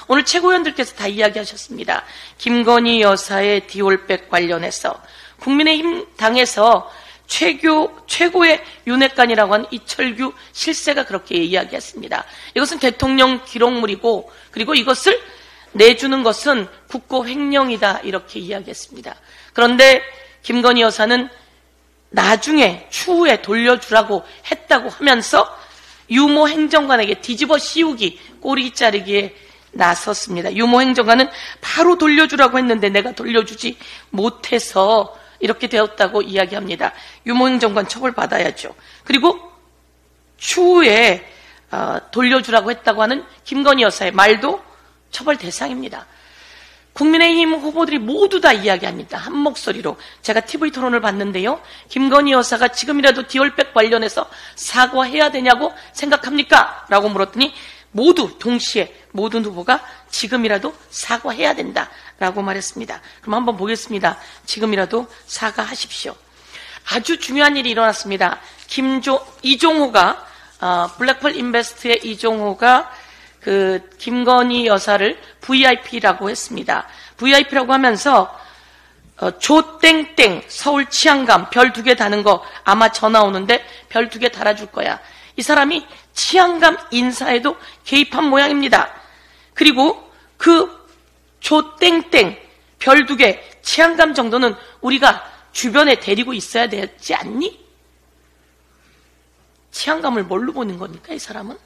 오늘 최고위원들께서 다 이야기하셨습니다. 김건희 여사의 디올백 관련해서 국민의힘 당에서 최고의 윤핵관이라고 하는 이철규 실세가 그렇게 이야기했습니다. 이것은 대통령 기록물이고 그리고 이것을 내주는 것은 국고 횡령이다 이렇게 이야기했습니다. 그런데 김건희 여사는 나중에 추후에 돌려주라고 했다고 하면서 유모 행정관에게 뒤집어 씌우기 꼬리 자르기에 나섰습니다. 유모 행정관은 바로 돌려주라고 했는데 내가 돌려주지 못해서 이렇게 되었다고 이야기합니다. 유모 행정관 처벌받아야죠. 그리고 추후에 돌려주라고 했다고 하는 김건희 여사의 말도 처벌 대상입니다. 국민의힘 후보들이 모두 다 이야기합니다. 한 목소리로. 제가 TV 토론을 봤는데요. 김건희 여사가 지금이라도 디올백 관련해서 사과해야 되냐고 생각합니까? 라고 물었더니 모두 동시에 모든 후보가 지금이라도 사과해야 된다라고 말했습니다. 그럼 한번 보겠습니다. 지금이라도 사과하십시오. 아주 중요한 일이 일어났습니다. 이종호가 블랙펄 인베스트의 이종호가 김건희 여사를 VIP라고 했습니다. VIP라고 하면서 조땡땡 서울 치안감 별 2개 다는 거 아마 전화 오는데 별 2개 달아줄 거야. 이 사람이 치안감 인사에도 개입한 모양입니다. 그리고 그 조땡땡 별 2개 치안감 정도는 우리가 주변에 데리고 있어야 되지 않니? 치안감을 뭘로 보는 겁니까, 이 사람은?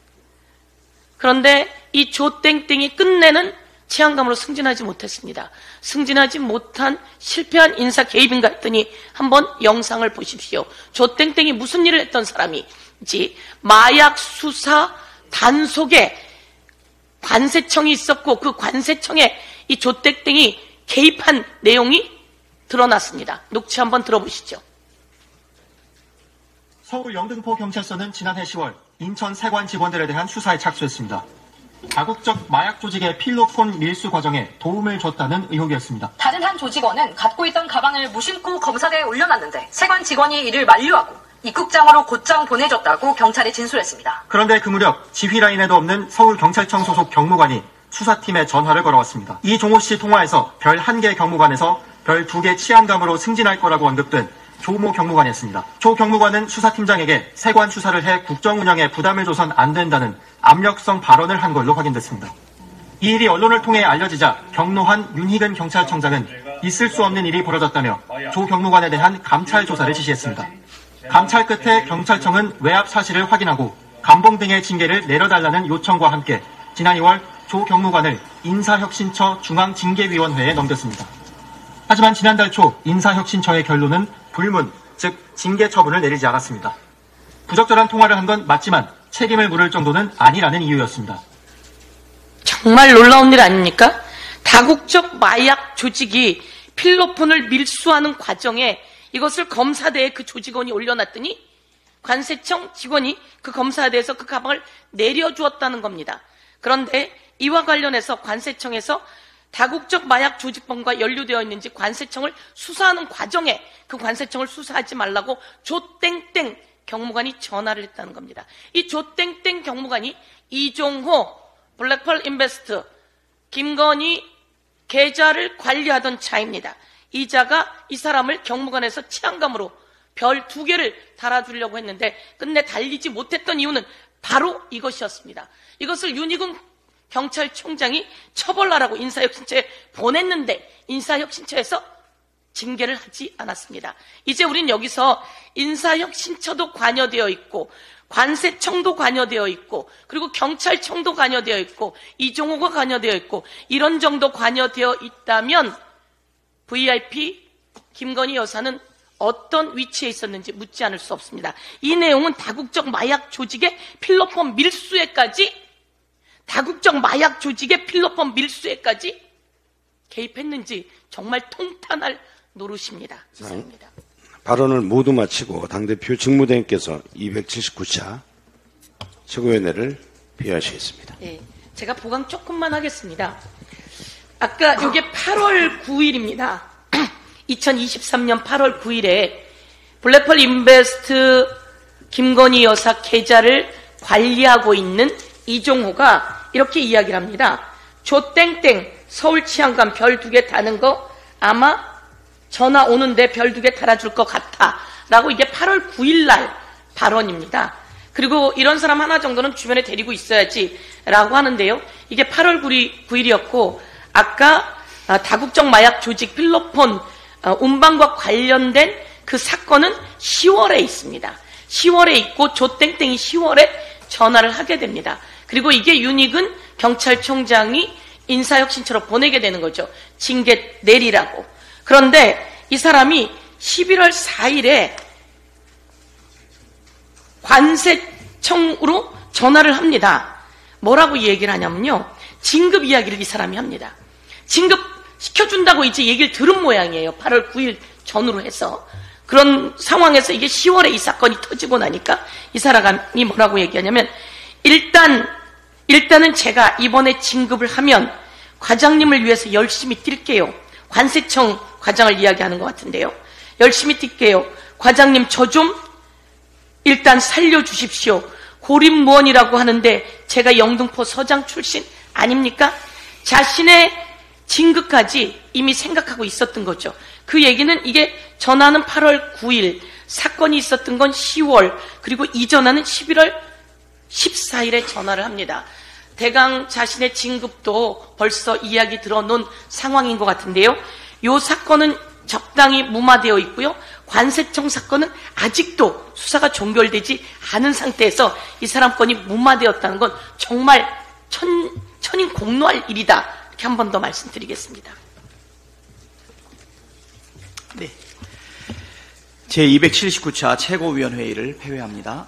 그런데 이 조땡땡이 끝내는 치안감으로 승진하지 못했습니다. 승진하지 못한 실패한 인사 개입인가 했더니 한번 영상을 보십시오. 조땡땡이 무슨 일을 했던 사람인지 마약 수사 단속에 관세청이 있었고 그 관세청에 이 조땡땡이 개입한 내용이 드러났습니다. 녹취 한번 들어보시죠. 서울 영등포 경찰서는 지난해 10월 인천 세관 직원들에 대한 수사에 착수했습니다. 다국적 마약 조직의 필로폰 밀수 과정에 도움을 줬다는 의혹이었습니다. 다른 한 조직원은 갖고 있던 가방을 무심코 검사대에 올려놨는데 세관 직원이 이를 만류하고 입국장으로 곧장 보내줬다고 경찰에 진술했습니다. 그런데 그 무렵 지휘라인에도 없는 서울경찰청 소속 경무관이 수사팀에 전화를 걸어왔습니다. 이종호 씨 통화에서 별 1개 경무관에서 별 2개 치안감으로 승진할 거라고 언급된 조모 경무관이었습니다. 조 경무관은 수사팀장에게 세관 수사를 해 국정 운영에 부담을 줘선 안 된다는 압력성 발언을 한 걸로 확인됐습니다. 이 일이 언론을 통해 알려지자 경로한 윤희근 경찰청장은 있을 수 없는 일이 벌어졌다며 조 경무관에 대한 감찰 조사를 지시했습니다. 감찰 끝에 경찰청은 외압 사실을 확인하고 감봉 등의 징계를 내려달라는 요청과 함께 지난 2월 조 경무관을 인사혁신처 중앙징계위원회에 넘겼습니다. 하지만 지난달 초 인사혁신처의 결론은 불문, 즉 징계 처분을 내리지 않았습니다. 부적절한 통화를 한 건 맞지만 책임을 물을 정도는 아니라는 이유였습니다. 정말 놀라운 일 아닙니까? 다국적 마약 조직이 필로폰을 밀수하는 과정에 이것을 검사대에 그 조직원이 올려놨더니 관세청 직원이 그 검사대에서 그 가방을 내려주었다는 겁니다. 그런데 이와 관련해서 관세청에서 다국적 마약 조직범과 연루되어 있는지 관세청을 수사하는 과정에 그 관세청을 수사하지 말라고 조땡땡 경무관이 전화를 했다는 겁니다. 이 조땡땡 경무관이 이종호 블랙펄 인베스트 김건희 계좌를 관리하던 자입니다. 이 자가 이 사람을 경무관에서 치안감으로 별 2개를 달아주려고 했는데 끝내 달리지 못했던 이유는 바로 이것이었습니다. 이것을 윤희근 경찰청장이 처벌하라고 인사혁신처에 보냈는데 인사혁신처에서 징계를 하지 않았습니다. 이제 우린 여기서 인사혁신처도 관여되어 있고 관세청도 관여되어 있고 그리고 경찰청도 관여되어 있고 이종호가 관여되어 있고 이런 정도 관여되어 있다면 VIP 김건희 여사는 어떤 위치에 있었는지 묻지 않을 수 없습니다. 이 내용은 다국적 마약 조직의 필로폰 밀수에까지 다국적 마약 조직의 필로폰 밀수에까지 개입했는지 정말 통탄할 노릇입니다. 이상입니다. 발언을 모두 마치고 당대표 직무대행께서 279차 최고위원회를 비하시겠습니다. 네, 제가 보강 조금만 하겠습니다. 아까 이게 8월 9일입니다. 2023년 8월 9일에 블랙펄 인베스트 김건희 여사 계좌를 관리하고 있는 이종호가 이렇게 이야기를 합니다. 조땡땡 서울 치안관 별 2개 다는 거 아마 전화 오는데 별 2개 달아줄 것 같아 라고 이게 8월 9일 날 발언입니다. 그리고 이런 사람 하나 정도는 주변에 데리고 있어야지 라고 하는데요. 이게 8월 9일이었고 아까 다국적 마약 조직 필로폰 운반과 관련된 그 사건은 10월에 있습니다. 10월에 있고 조땡땡이 10월에 전화를 하게 됩니다. 그리고 이게 윤익은 경찰청장이 인사혁신처로 보내게 되는 거죠. 징계 내리라고. 그런데 이 사람이 11월 4일에 관세청으로 전화를 합니다. 뭐라고 얘기를 하냐면요. 진급 이야기를 이 사람이 합니다. 진급 시켜준다고 이제 얘기를 들은 모양이에요. 8월 9일 전후로 해서. 그런 상황에서 이게 10월에 이 사건이 터지고 나니까 이 사람이 뭐라고 얘기하냐면 일단은 제가 이번에 진급을 하면 과장님을 위해서 열심히 뛸게요. 관세청 과장을 이야기하는 것 같은데요. 열심히 뛸게요. 과장님 저 좀 일단 살려주십시오. 고립무원이라고 하는데 제가 영등포 서장 출신 아닙니까? 자신의 진급까지 이미 생각하고 있었던 거죠. 그 얘기는 이게 전화는 8월 9일, 사건이 있었던 건 10월, 그리고 이 전화는 11월 14일에 전화를 합니다. 대강 자신의 진급도 벌써 이야기 들어놓은 상황인 것 같은데요. 이 사건은 적당히 무마되어 있고요. 관세청 사건은 아직도 수사가 종결되지 않은 상태에서 이 사람 건이 무마되었다는 건 정말 천인 공노할 일이다. 이렇게 한 번 더 말씀드리겠습니다. 네. 제279차 최고위원회의를 폐회합니다.